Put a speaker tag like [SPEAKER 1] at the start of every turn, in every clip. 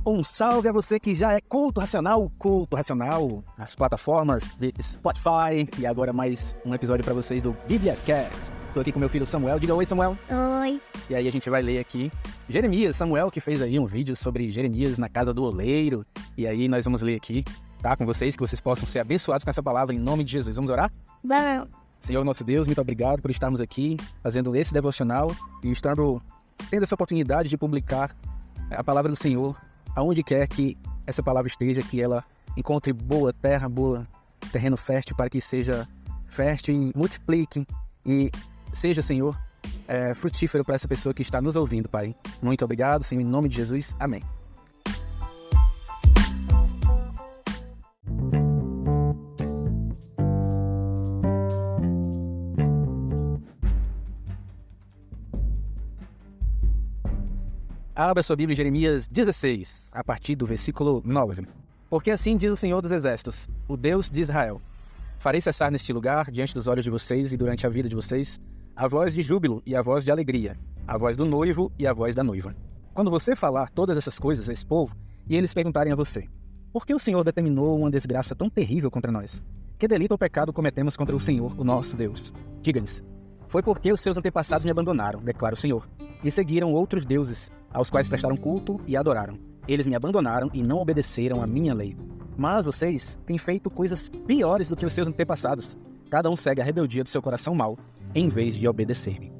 [SPEAKER 1] Um salve a você que já é culto racional, nas plataformas de Spotify, e agora mais um episódio para vocês do BíbliaCast. Estou aqui com meu filho Samuel. Diga oi, Samuel.
[SPEAKER 2] Oi.
[SPEAKER 1] E aí a gente vai ler aqui Jeremias. Samuel que fez aí um vídeo sobre Jeremias na casa do oleiro, e aí nós vamos ler aqui, tá, com vocês, que vocês possam ser abençoados com essa palavra em nome de Jesus. Vamos orar?
[SPEAKER 2] Vamos.
[SPEAKER 1] Senhor nosso Deus, muito obrigado por estarmos aqui fazendo esse devocional e tendo essa oportunidade de publicar a palavra do Senhor aonde quer que essa palavra esteja, que ela encontre boa terra, terreno fértil, para que seja fértil e multiplique e seja, Senhor, frutífero para essa pessoa que está nos ouvindo, Pai. Muito obrigado, Senhor, em nome de Jesus. Amém. Abra sua Bíblia em Jeremias 16, a partir do versículo 9. Porque assim diz o Senhor dos Exércitos, o Deus de Israel: farei cessar neste lugar, diante dos olhos de vocês e durante a vida de vocês, a voz de júbilo e a voz de alegria, a voz do noivo e a voz da noiva. Quando você falar todas essas coisas a esse povo, e eles perguntarem a você: por que o Senhor determinou uma desgraça tão terrível contra nós? Que delito ou pecado cometemos contra o Senhor, o nosso Deus? Diga-lhes: foi porque os seus antepassados me abandonaram, declara o Senhor, e seguiram outros deuses, aos quais prestaram culto e adoraram. Eles me abandonaram e não obedeceram à minha lei. Mas vocês têm feito coisas piores do que os seus antepassados. Cada um segue a rebeldia do seu coração mau, em vez de obedecer-me.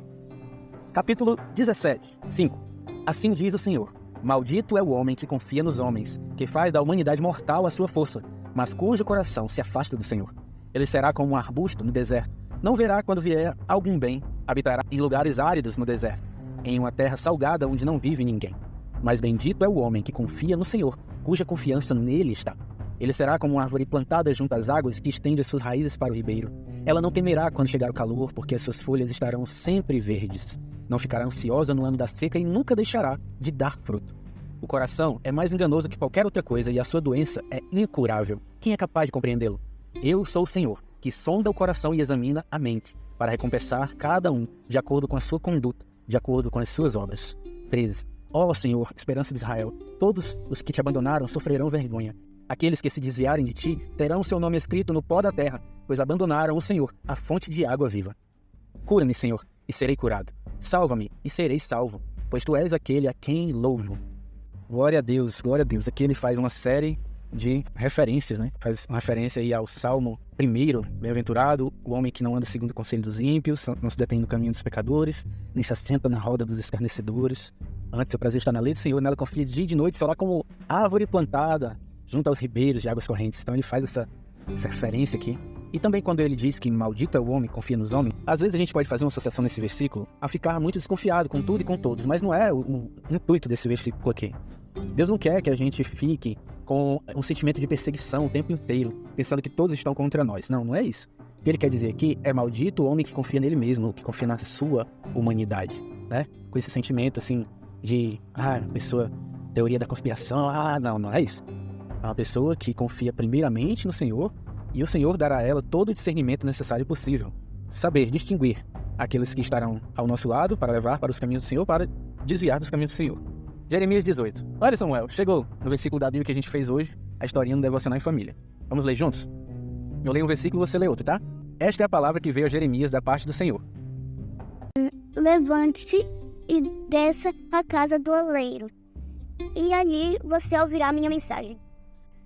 [SPEAKER 1] Capítulo 17, 5. Assim diz o Senhor: maldito é o homem que confia nos homens, que faz da humanidade mortal a sua força, mas cujo coração se afasta do Senhor. Ele será como um arbusto no deserto. Não verá quando vier algum bem. Habitará em lugares áridos no deserto, em uma terra salgada onde não vive ninguém. Mas bendito é o homem que confia no Senhor, cuja confiança nele está. Ele será como uma árvore plantada junto às águas que estende as suas raízes para o ribeiro. Ela não temerá quando chegar o calor, porque as suas folhas estarão sempre verdes. Não ficará ansiosa no ano da seca e nunca deixará de dar fruto. O coração é mais enganoso que qualquer outra coisa e a sua doença é incurável. Quem é capaz de compreendê-lo? Eu sou o Senhor, que sonda o coração e examina a mente, para recompensar cada um de acordo com a sua conduta, de acordo com as suas obras. 13. Ó Senhor, esperança de Israel, todos os que te abandonaram sofrerão vergonha. Aqueles que se desviarem de ti terão seu nome escrito no pó da terra, pois abandonaram o Senhor, a fonte de água viva. Cura-me, Senhor, e serei curado. Salva-me, e serei salvo, pois tu és aquele a quem louvo. Glória a Deus, glória a Deus. Aqui ele faz uma série de referências, né? Faz uma referência aí ao Salmo 1, bem-aventurado o homem que não anda segundo o conselho dos ímpios, não se detém no caminho dos pecadores, nem se assenta na roda dos escarnecedores. Antes, seu prazer está na lei do Senhor, nela confia dia e de noite, será como árvore plantada junto aos ribeiros de águas correntes. Então ele faz essa referência aqui. E também quando ele diz que maldito é o homem que confia nos homens, às vezes a gente pode fazer uma associação nesse versículo a ficar muito desconfiado com tudo e com todos, mas não é o intuito desse versículo aqui. Deus não quer que a gente fique com um sentimento de perseguição o tempo inteiro, pensando que todos estão contra nós. Não, não é isso. O que ele quer dizer aqui é maldito o homem que confia nele mesmo, que confia na sua humanidade, né? Com esse sentimento assim de, pessoa, teoria da conspiração, não é isso. É uma pessoa que confia primeiramente no Senhor, e o Senhor dará a ela todo o discernimento necessário e possível. Saber distinguir aqueles que estarão ao nosso lado para levar para os caminhos do Senhor, para desviar dos caminhos do Senhor. Jeremias 18. Olha, Samuel, chegou no versículo da Bíblia que a gente fez hoje, a historinha do Devocional em Família. Vamos ler juntos? Eu leio um versículo e você lê outro, tá? Esta é a palavra que veio a Jeremias da parte do Senhor.
[SPEAKER 2] Levante-se e desça à casa do oleiro, e ali você ouvirá minha mensagem.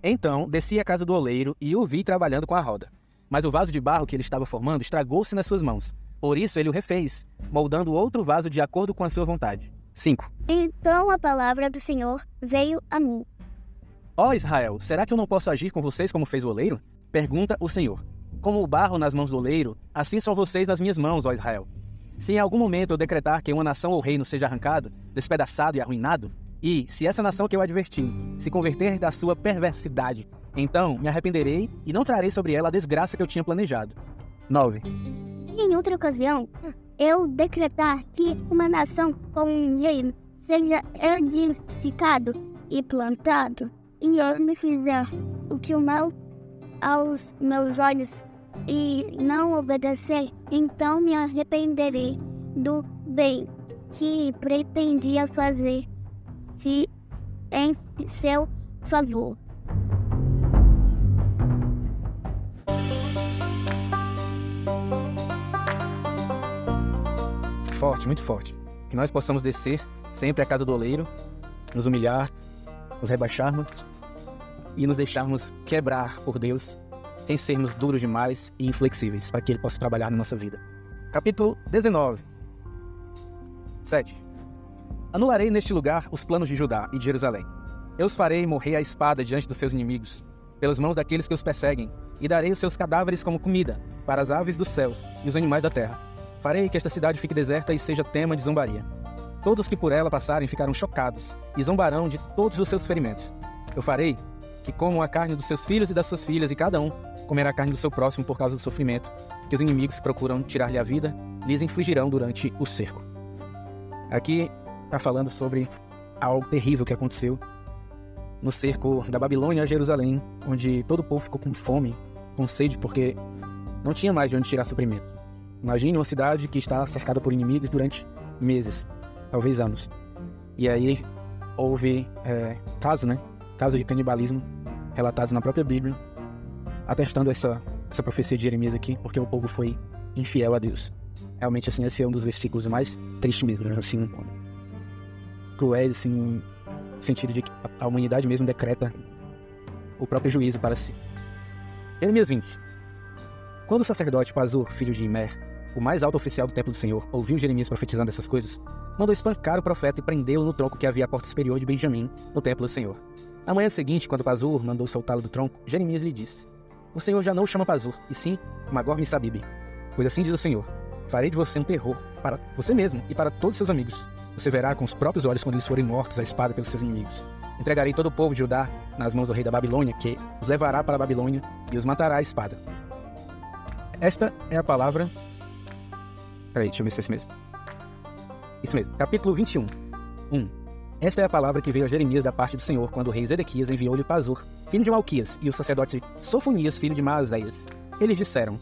[SPEAKER 1] Então, desci à casa do oleiro e o vi trabalhando com a roda. Mas o vaso de barro que ele estava formando estragou-se nas suas mãos. Por isso ele o refez, moldando outro vaso de acordo com a sua vontade. 5.
[SPEAKER 2] Então a palavra do Senhor veio a mim.
[SPEAKER 1] Ó Israel, será que eu não posso agir com vocês como fez o oleiro? Pergunta o Senhor. Como o barro nas mãos do oleiro, assim são vocês nas minhas mãos, ó Israel. Se em algum momento eu decretar que uma nação ou reino seja arrancado, despedaçado e arruinado, e se essa nação que eu adverti se converter da sua perversidade, então me arrependerei e não trarei sobre ela a desgraça que eu tinha planejado. 9.
[SPEAKER 2] Se em outra ocasião eu decretar que uma nação ou um reino seja edificado e plantado, e eu me fizer o que o mal aos meus olhos e não obedecer, então me arrependerei do bem que pretendia fazer. Se em seu favor.
[SPEAKER 1] Forte, muito forte. Que nós possamos descer sempre à casa do oleiro, nos humilhar, nos rebaixarmos e nos deixarmos quebrar por Deus, sem sermos duros demais e inflexíveis, para que Ele possa trabalhar na nossa vida. Capítulo 19. 7. Anularei neste lugar os planos de Judá e de Jerusalém. Eu os farei morrer à espada diante dos seus inimigos, pelas mãos daqueles que os perseguem, e darei os seus cadáveres como comida para as aves do céu e os animais da terra. Farei que esta cidade fique deserta e seja tema de zombaria. Todos que por ela passarem ficarão chocados e zombarão de todos os seus ferimentos. Eu farei que comam a carne dos seus filhos e das suas filhas, e cada um comerá a carne do seu próximo por causa do sofrimento que os inimigos que procuram tirar-lhe a vida lhes infligirão durante o cerco. Aqui está falando sobre algo terrível que aconteceu no cerco da Babilônia a Jerusalém, onde todo o povo ficou com fome, com sede, porque não tinha mais de onde tirar suprimento. Imagine uma cidade que está cercada por inimigos durante meses, talvez anos. E aí houve casos de canibalismo relatados na própria Bíblia, atestando essa profecia de Jeremias aqui, porque o povo foi infiel a Deus. Realmente, assim, esse é um dos versículos mais tristes mesmo, assim, cruéis, assim, no sentido de que a humanidade mesmo decreta o próprio juízo para si. Jeremias 20. Quando o sacerdote Pazur, filho de Imer, o mais alto oficial do templo do Senhor, ouviu Jeremias profetizando essas coisas, mandou espancar o profeta e prendê-lo no tronco que havia à porta superior de Benjamim, no templo do Senhor. Na manhã seguinte, quando Pazur mandou soltá-lo do tronco, Jeremias lhe disse: O Senhor já não o chama Pazur, e sim Magor-Missabib. Pois assim diz o Senhor: farei de você um terror para você mesmo e para todos seus amigos. Você verá com os próprios olhos quando eles forem mortos à espada pelos seus inimigos. Entregarei todo o povo de Judá nas mãos do rei da Babilônia, que os levará para a Babilônia e os matará à espada. Esta é a palavra... Peraí, deixa eu ver se é isso mesmo. Isso mesmo, capítulo 21. 1. Esta é a palavra que veio a Jeremias da parte do Senhor, quando o rei Zedequias enviou-lhe Pazur, filho de Malquias, e o sacerdote Sofonias, filho de Maazéias. Eles disseram: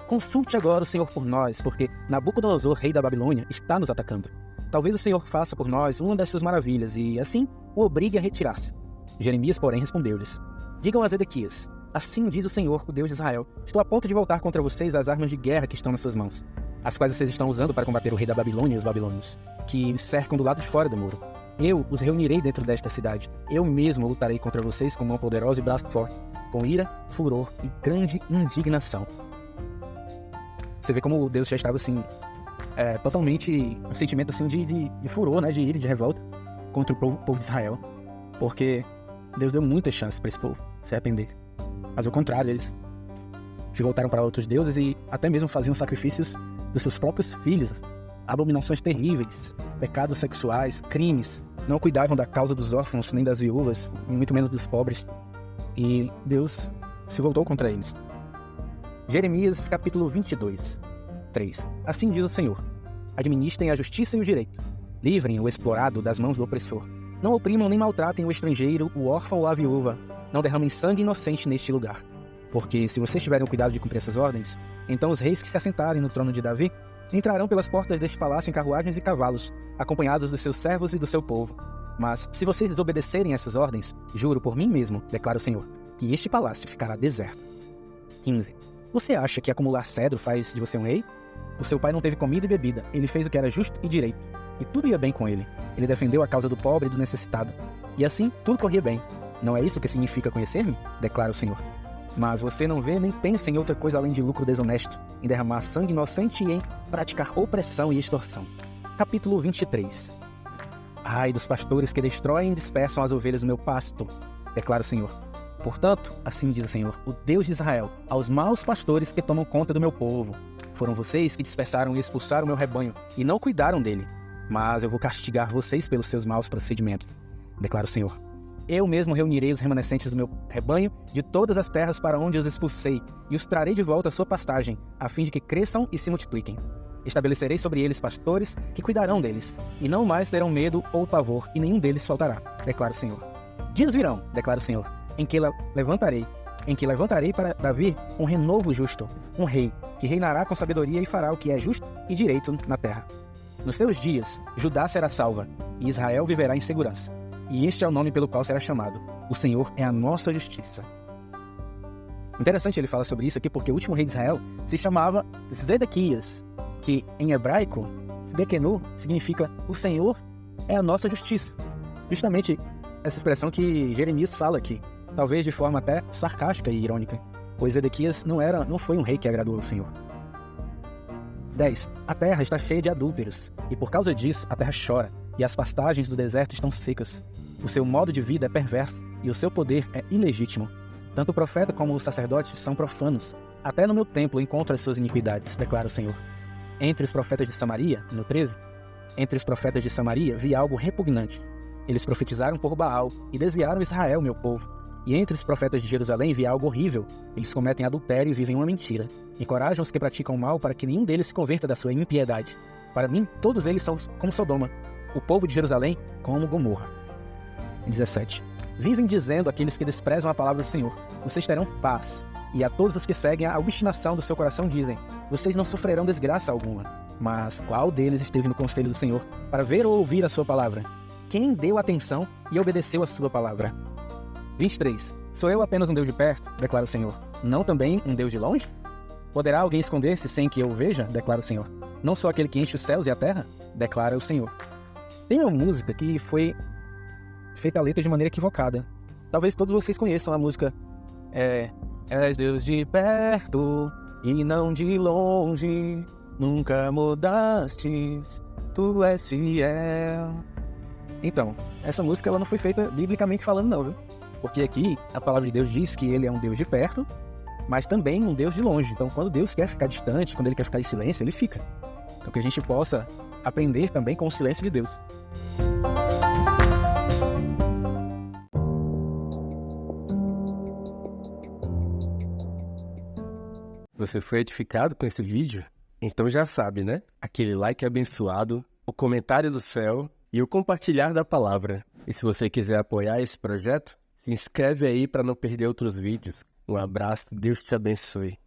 [SPEAKER 1] Consulte agora o Senhor por nós, porque Nabucodonosor, rei da Babilônia, está nos atacando. Talvez o Senhor faça por nós uma das suas maravilhas, e assim o obrigue a retirar-se. Jeremias, porém, respondeu-lhes: Digam a Zedequias: Assim diz o Senhor, o Deus de Israel: Estou a ponto de voltar contra vocês as armas de guerra que estão nas suas mãos, as quais vocês estão usando para combater o rei da Babilônia e os babilônios, que cercam do lado de fora do muro. Eu os reunirei dentro desta cidade. Eu mesmo lutarei contra vocês com mão poderosa e braço forte, com ira, furor e grande indignação. Você vê como Deus já estava assim, totalmente um sentimento assim de furor, né, de ira, de revolta contra o povo de Israel, porque Deus deu muitas chances para esse povo se arrepender. Mas ao contrário, eles se voltaram para outros deuses e até mesmo faziam sacrifícios dos seus próprios filhos, abominações terríveis, pecados sexuais, crimes. Não cuidavam da causa dos órfãos, nem das viúvas, e muito menos dos pobres. E Deus se voltou contra eles. Jeremias capítulo 22, 3. Assim diz o Senhor: Administrem a justiça e o direito. Livrem o explorado das mãos do opressor. Não oprimam nem maltratem o estrangeiro, o órfão ou a viúva. Não derramem sangue inocente neste lugar. Porque se vocês tiverem o cuidado de cumprir essas ordens, então os reis que se assentarem no trono de Davi entrarão pelas portas deste palácio em carruagens e cavalos, acompanhados dos seus servos e do seu povo. Mas se vocês desobedecerem essas ordens, juro por mim mesmo, declara o Senhor, que este palácio ficará deserto. 15. Você acha que acumular cedro faz de você um rei? O seu pai não teve comida e bebida, ele fez o que era justo e direito, e tudo ia bem com ele. Ele defendeu a causa do pobre e do necessitado, e assim tudo corria bem. Não é isso que significa conhecer-me? Declara o Senhor. Mas você não vê nem pensa em outra coisa além de lucro desonesto, em derramar sangue inocente e em praticar opressão e extorsão. Capítulo 23. Ai dos pastores que destroem e dispersam as ovelhas do meu pasto, declara o Senhor. Portanto, assim diz o Senhor, o Deus de Israel, aos maus pastores que tomam conta do meu povo. Foram vocês que dispersaram e expulsaram o meu rebanho, e não cuidaram dele. Mas eu vou castigar vocês pelos seus maus procedimentos, declara o Senhor. Eu mesmo reunirei os remanescentes do meu rebanho de todas as terras para onde os expulsei, e os trarei de volta à sua pastagem, a fim de que cresçam e se multipliquem. Estabelecerei sobre eles pastores que cuidarão deles, e não mais terão medo ou pavor, e nenhum deles faltará, declara o Senhor. Dias virão, declara o Senhor, em que levantarei para Davi um renovo justo, um rei, que reinará com sabedoria e fará o que é justo e direito na terra. Nos seus dias, Judá será salva, e Israel viverá em segurança. e este é o nome pelo qual será chamado. O Senhor é a nossa justiça. Interessante ele falar sobre isso aqui, porque o último rei de Israel se chamava Zedequias, que em hebraico, Tzedekenu, significa o Senhor é a nossa justiça. Justamente essa expressão que Jeremias fala aqui, talvez de forma até sarcástica e irônica, pois Zedequias não foi um rei que agradou ao Senhor. 10. A terra está cheia de adúlteros, e por causa disso a terra chora, e as pastagens do deserto estão secas. O seu modo de vida é perverso, e o seu poder é ilegítimo. Tanto o profeta como o sacerdote são profanos. Até no meu templo encontro as suas iniquidades, declara o Senhor. Entre os profetas de Samaria, no 13, entre os profetas de Samaria vi algo repugnante. Eles profetizaram por Baal e desviaram Israel, meu povo. E entre os profetas de Jerusalém vi algo horrível. Eles cometem adultério e vivem uma mentira. Encorajam os que praticam mal para que nenhum deles se converta da sua impiedade. Para mim, todos eles são como Sodoma. O povo de Jerusalém como Gomorra. 17. Vivem dizendo aqueles que desprezam a palavra do Senhor: vocês terão paz. E a todos os que seguem a obstinação do seu coração dizem: vocês não sofrerão desgraça alguma. Mas qual deles esteve no conselho do Senhor para ver ou ouvir a sua palavra? Quem deu atenção e obedeceu a sua palavra? 23. Sou eu apenas um Deus de perto? Declara o Senhor. Não também um Deus de longe? Poderá alguém esconder-se sem que eu o veja? Declara o Senhor. Não sou aquele que enche os céus e a terra? Declara o Senhor. Tem uma música que foi feita a letra de maneira equivocada. Talvez todos vocês conheçam a música És Deus de perto e não de longe, nunca mudastes, tu és fiel. Então, essa música ela não foi feita biblicamente falando não, viu? Porque aqui a palavra de Deus diz que ele é um Deus de perto, mas também um Deus de longe. Então, quando Deus quer ficar distante, quando ele quer ficar em silêncio, ele fica. Então, que a gente possa aprender também com o silêncio de Deus.
[SPEAKER 3] Você foi edificado com esse vídeo? Então já sabe, né? Aquele like abençoado, o comentário do céu e o compartilhar da palavra. E se você quiser apoiar esse projeto, se inscreve aí para não perder outros vídeos. Um abraço, Deus te abençoe.